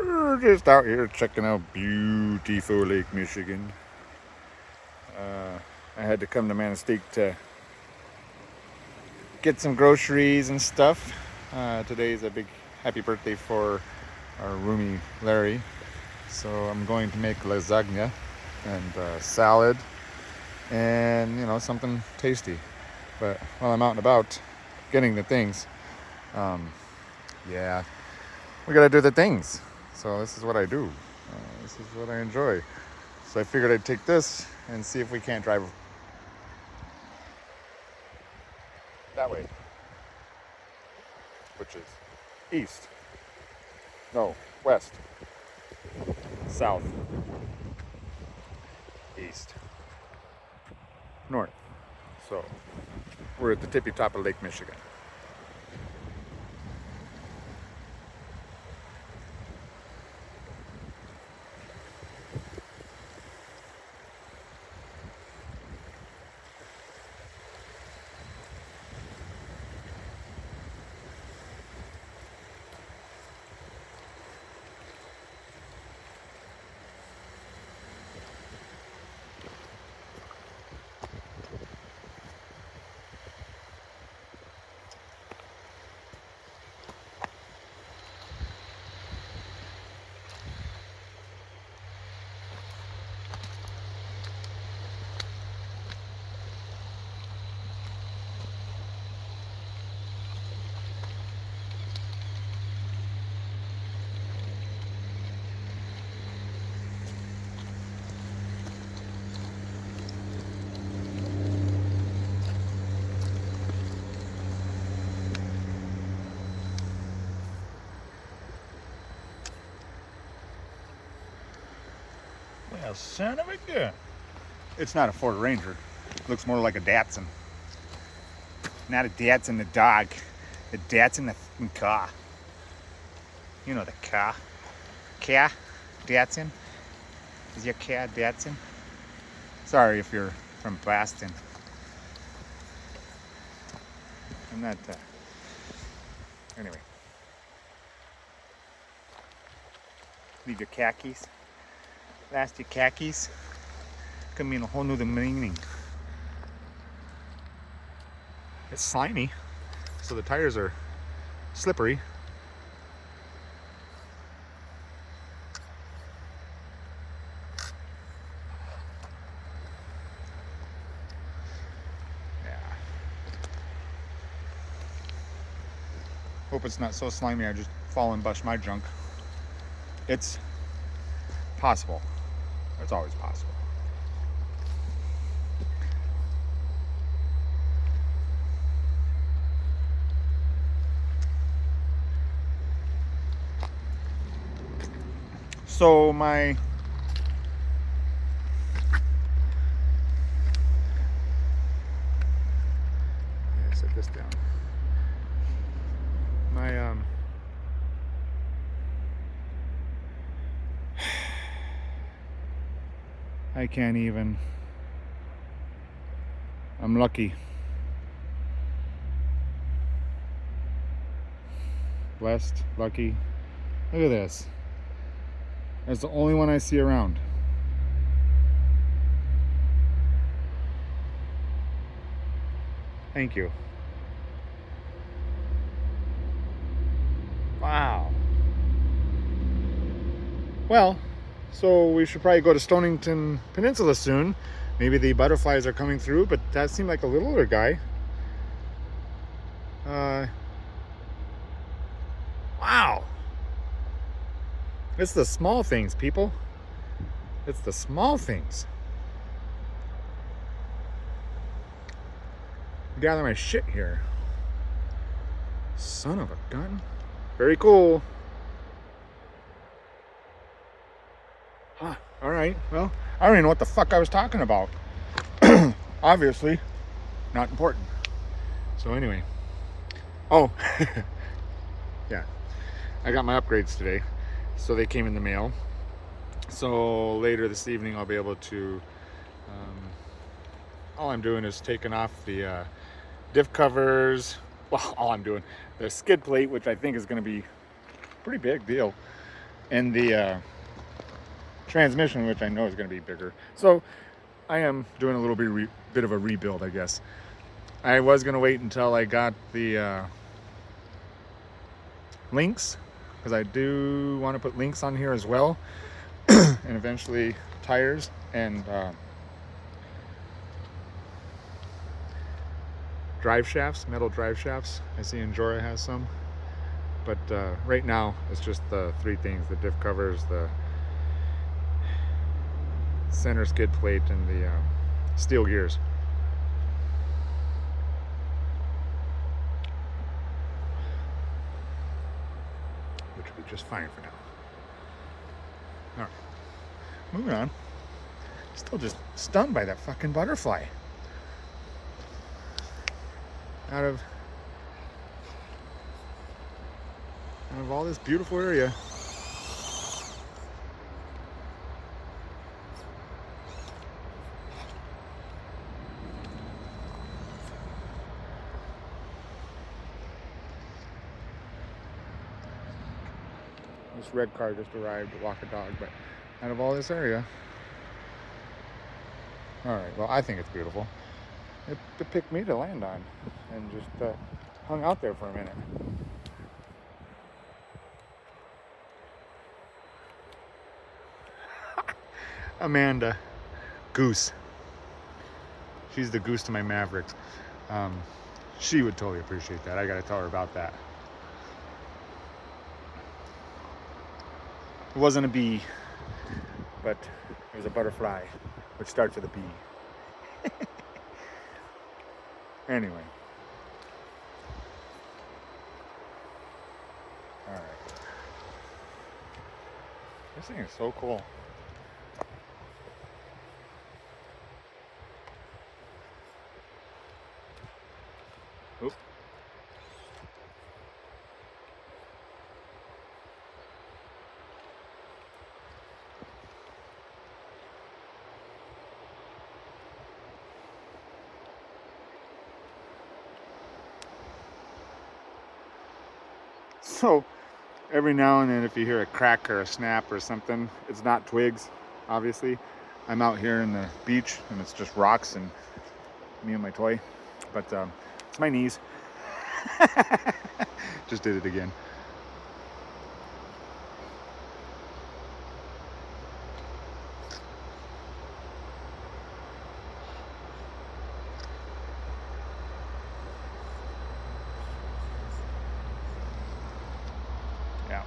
We're just out here checking out beautiful Lake Michigan. I had to come to Manistee to get some groceries and stuff. Today is a big happy birthday for our roomie Larry. So I'm going to make lasagna and salad and, you know, something tasty. But while I'm out and about getting the things, yeah, we gotta do the things. So this is what I do. This is what I enjoy. So I figured I'd take this and see if we can't drive that way, which is east, no, west, south, east, north. So we're at the tippy top of Lake Michigan. Well, son of a gun. It's not a Ford Ranger. It looks more like a Datsun. Not a Datsun the dog. The Datsun the fucking car. You know the car. Car? Datsun? Is your car Datsun? Sorry if you're from Boston. I'm not, anyway. Leave your khakis. Last your khakis. Could mean a whole nother meaning. It's slimy, so the tires are slippery. Yeah. Hope it's not so slimy I just fall and bust my junk. It's possible. It's always possible. So my set this down. My I can't even. I'm lucky. Blessed, lucky. Look at this. That's the only one I see around. Thank you. Wow. Well, so we should probably go to Stonington Peninsula soon. Maybe the butterflies are coming through, but that seemed like a littler guy. Wow. It's the small things, people. It's the small things. Gather my shit here. Son of a gun. Very cool. Huh. Alright, well, I don't even know what the fuck I was talking about. Obviously, not important. So anyway. Oh, yeah. I got my upgrades today. So they came in the mail. So later this evening I'll be able to, all I'm doing is taking off the diff covers. Well, all I'm doing, the skid plate, which I think is going to be a pretty big deal. and the transmission, which I know is going to be bigger. So I am doing a little bit of a rebuild, I guess. I was going to wait until I got the links, because I do want to put links on here as well, and eventually tires and drive shafts, metal drive shafts. I see Enjora has some, but right now it's just the three things: the diff covers, the center skid plate, and the steel gears. Which will be just fine for now. All right, moving on. Still just stunned by that fucking butterfly. Out of all this beautiful area. This red car just arrived to walk a dog, but out of all this area. Alright, well, I think it's beautiful. It picked me to land on and just hung out there for a minute. Amanda, Goose. She's the goose to my Mavericks. She would totally appreciate that. I gotta tell her about that. It wasn't a bee, but it was a butterfly, which starts with a B. Anyway. Alright. This thing is so cool. Oop. So every now and then, if you hear a crack or a snap or something, it's not twigs, obviously. I'm out here in the beach and it's just rocks and me and my toy, but it's my knees. Just did it again. Yeah.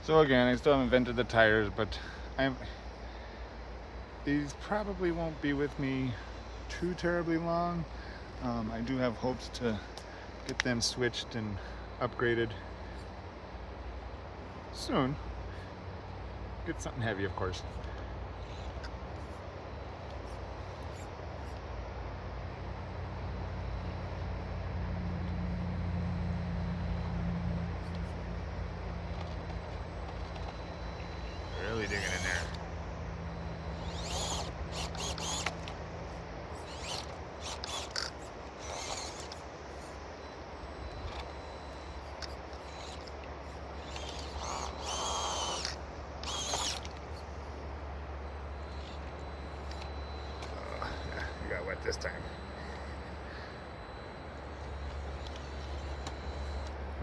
So again, I still haven't vented the tires, but these probably won't be with me too terribly long. I do have hopes to get them switched and upgraded soon. Get something heavy, of course. Really digging in there. You got wet this time.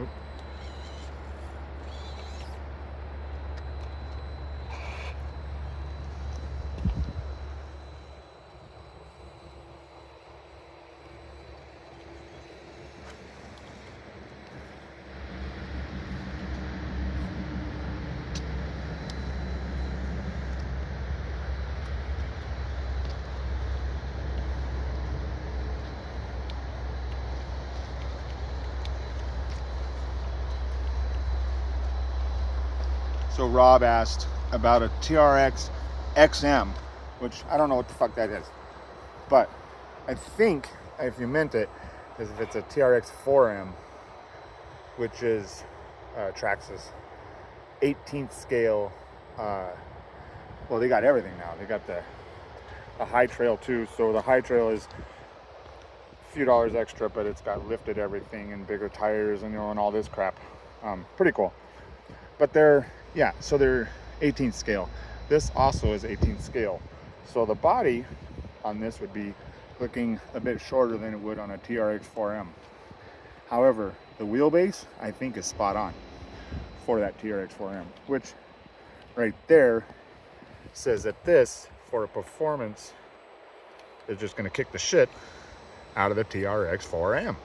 Oop. So Rob asked about a TRX XM, which I don't know what the fuck that is. But I think, if you meant it, is if it's a TRX 4M, which is Traxxas 18th scale. Well, they got everything now. They got the a high trail too. So the high trail is a few dollars extra, but it's got lifted everything and bigger tires and, you know, and all this crap. Pretty cool. But they're 18th scale. This also is 18th scale. So the body on this would be looking a bit shorter than it would on a TRX 4M. However, the wheelbase I think is spot on for that TRX 4M, which right there says that this, for a performance, is just going to kick the shit out of the TRX 4M.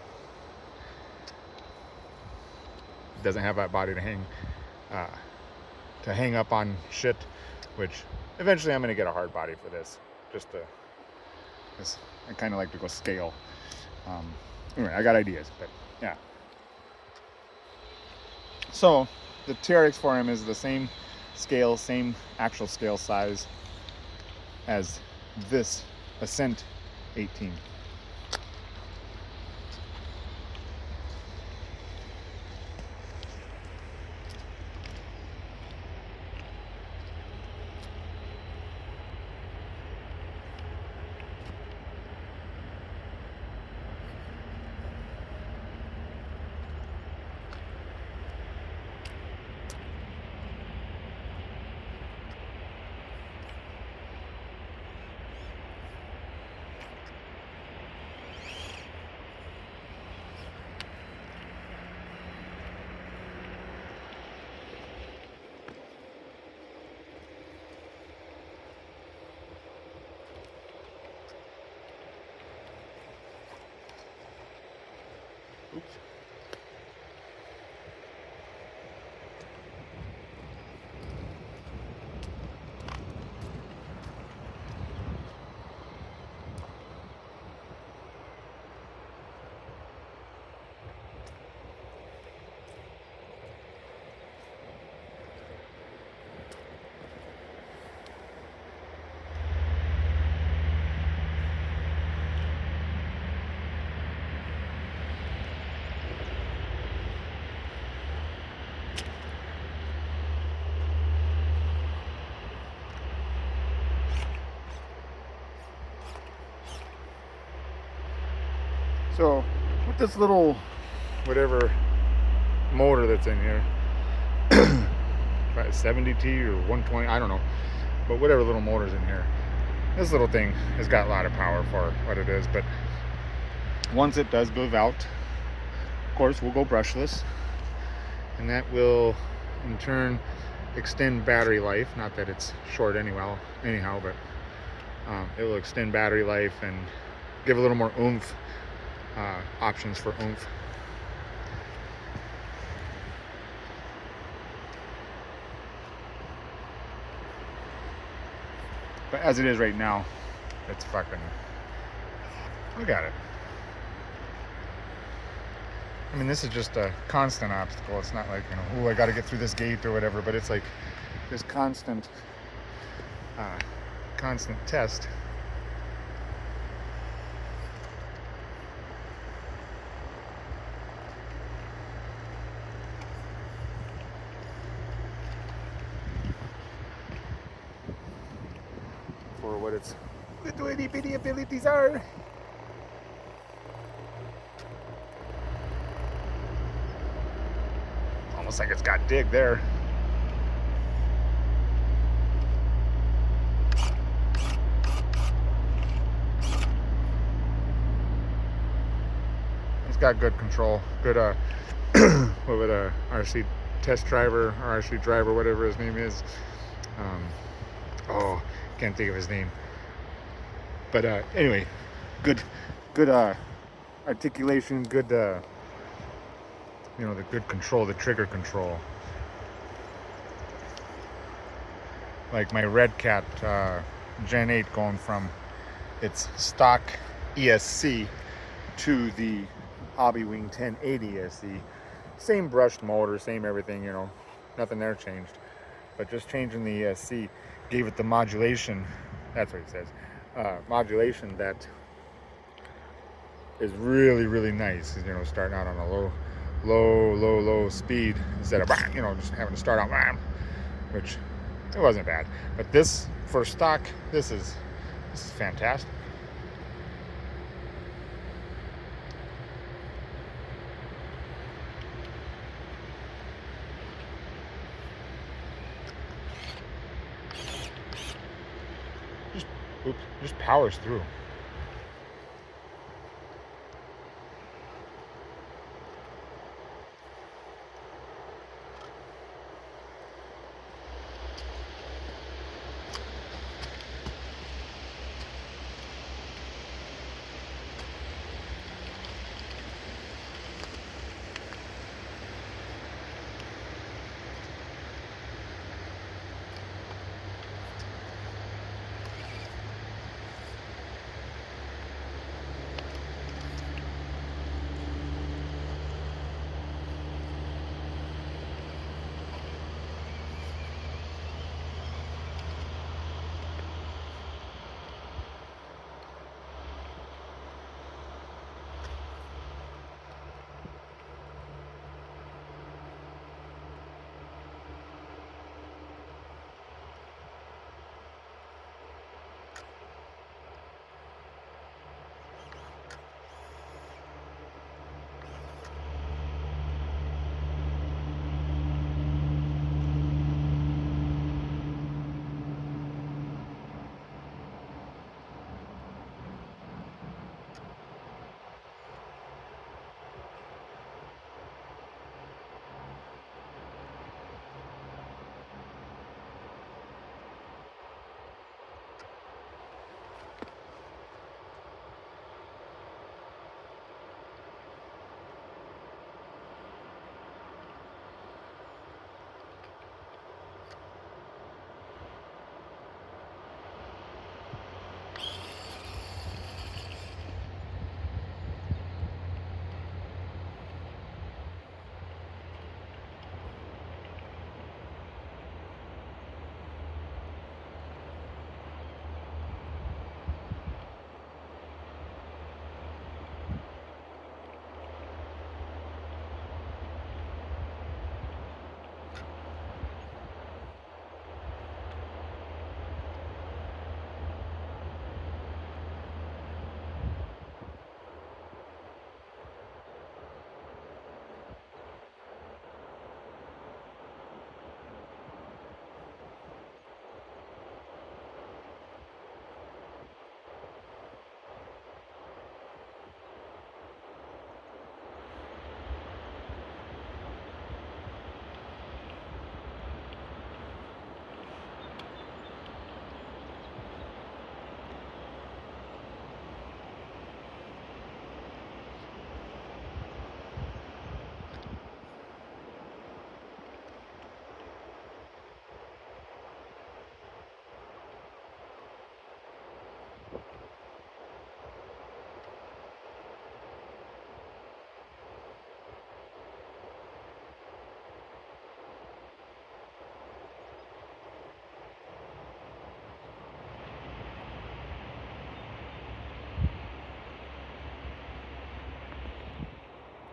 It doesn't have that body to hang up on shit, which eventually I'm going to get a hard body for this, just to, because I kind of like to go scale. Anyway, I got ideas, but yeah. So the TRX 4M is the same scale, same actual scale size as this Ascent18. Oops. So with this little whatever motor that's in here, 70T or 120, I don't know, but whatever little motor's in here, this little thing has got a lot of power for what it is. But once it does move out, of course we'll go brushless, and that will in turn extend battery life. Not that it's short anyhow, but it will extend battery life and give a little more oomph. Options for oomph. But as it is right now, it's fucking, look at it. I mean, this is just a constant obstacle. It's not like, you know, oh, I got to get through this gate or whatever, but it's like this constant test. For what its little itty bitty abilities are. Almost like it's got dig there. It's got good control, good what would a RC test driver or RC driver, whatever his name is, can't think of his name, but anyway, good articulation, good you know, the good control, the trigger control. Like my Redcat Gen 8 going from its stock ESC to the Hobbywing 1080 ESC. Same brushed motor, same everything, you know, nothing there changed. But just changing the ESC gave it the modulation, that's what it says, modulation that is really, really nice. You know, starting out on a low speed instead of, you know, just having to start out, which it wasn't bad. But this, for stock, this is This is fantastic. Just powers through.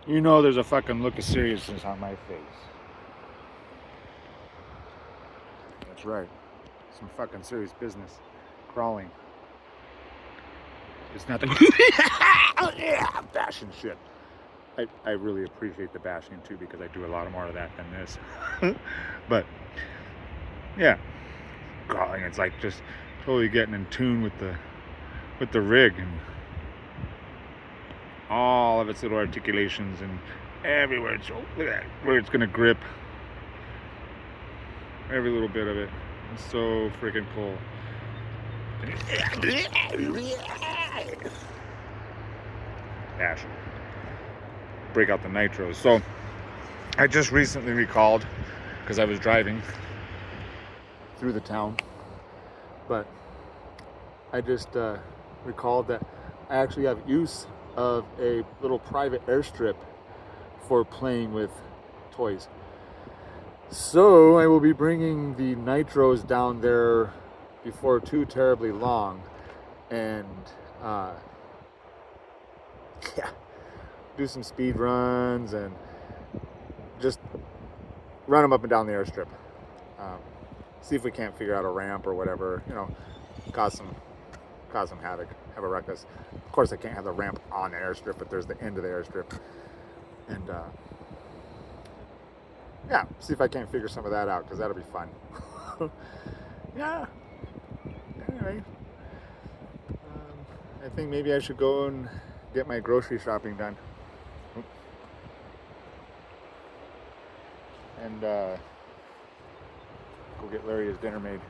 You know there's a fucking look of seriousness on my face. That's right. Some fucking serious business. Crawling. It's nothing. Yeah, bashing shit. I really appreciate the bashing too, because I do a lot more of that than this. But yeah, crawling. It's like just totally getting in tune with the rig and all of its little articulations and everywhere. It's, oh, look at that, where it's gonna grip. Every little bit of it. It's so freaking cool. Passion. Break out the nitros. So I just recently recalled, because I was driving through the town, but I just recalled that I actually have use of a little private airstrip for playing with toys. So I will be bringing the nitros down there before too terribly long, and yeah, do some speed runs and just run them up and down the airstrip. See if we can't figure out a ramp or whatever, you know, cause some cause some havoc, have a ruckus. Of course, I can't have the ramp on the airstrip, but there's the end of the airstrip. And yeah, see if I can't figure some of that out, because that'll be fun. Yeah. Anyway, I think maybe I should go and get my grocery shopping done. And go get Larry his dinner made.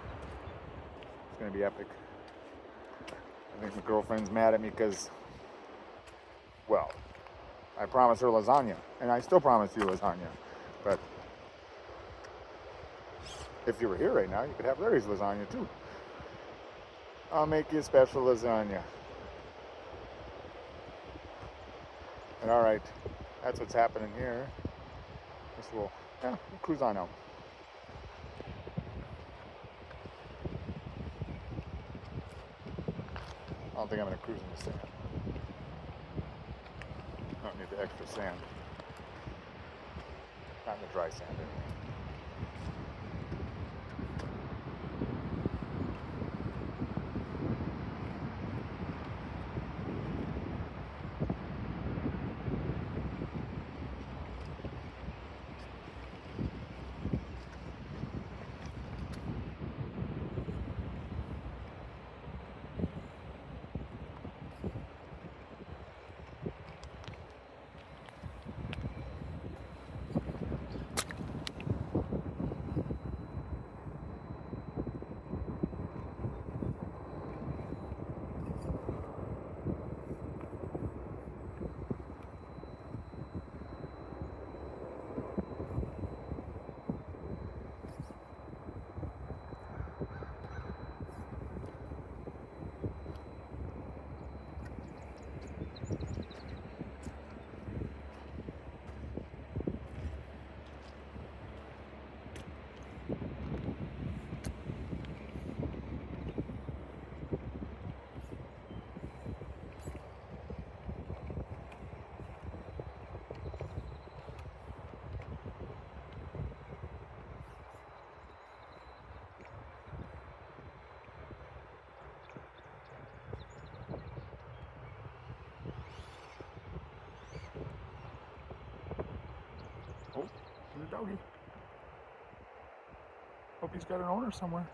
It's gonna be epic. I think my girlfriend's mad at me because, well, I promised her lasagna, and I still promise you lasagna. But if you were here right now, you could have Larry's lasagna too. I'll make you a special lasagna. And all right, that's what's happening here. Guess we'll cruise on out. I don't think I'm gonna cruise in the sand. I don't need the extra sand. Not in the dry sand anyway. Oh, there's a doggy. Hope he's got an owner somewhere.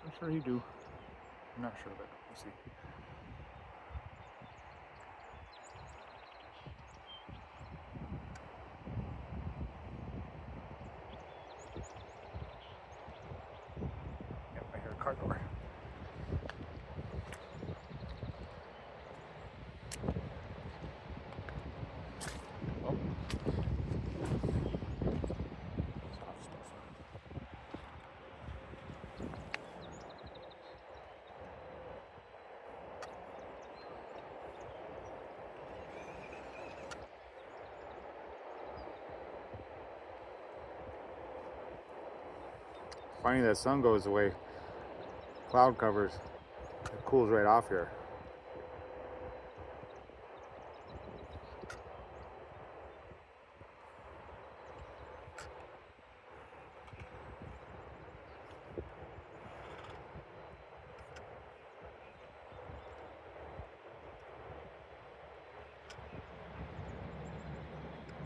I'm sure he do. I'm not sure, but we'll see. Yep, I hear a car door. Oh. Soft stuff. Funny that sun goes away. Cloud covers. It cools right off here.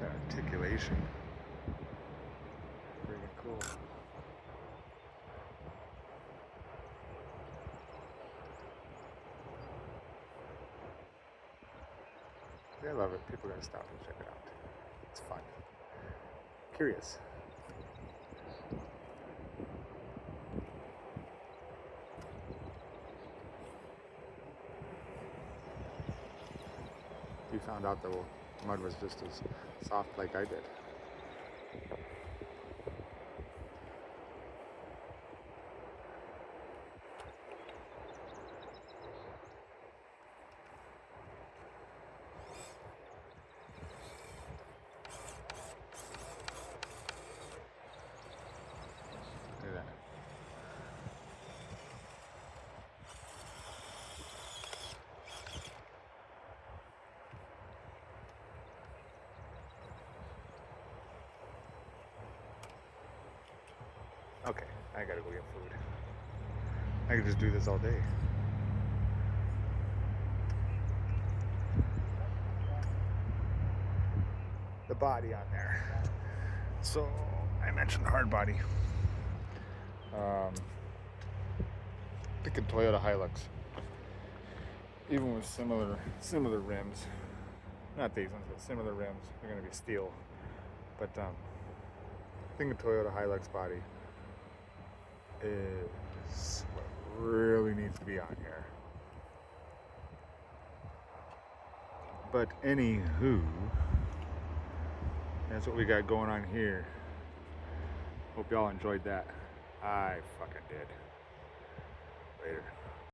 That articulation. Pretty cool. I love it. People gotta stop and check it out. It's fun. Curious. You found out the mud was just as soft like I did. Look at that. Okay, I gotta go get food. I could just do this all day. the body on there. So I mentioned the hard body. Thinking Toyota Hilux. Even with similar rims. Not these ones, but similar rims. They're gonna be steel. But I think the Toyota Hilux body is what really needs to be on here. But anywho, that's what we got going on here. Hope y'all enjoyed that. I fucking did. Later.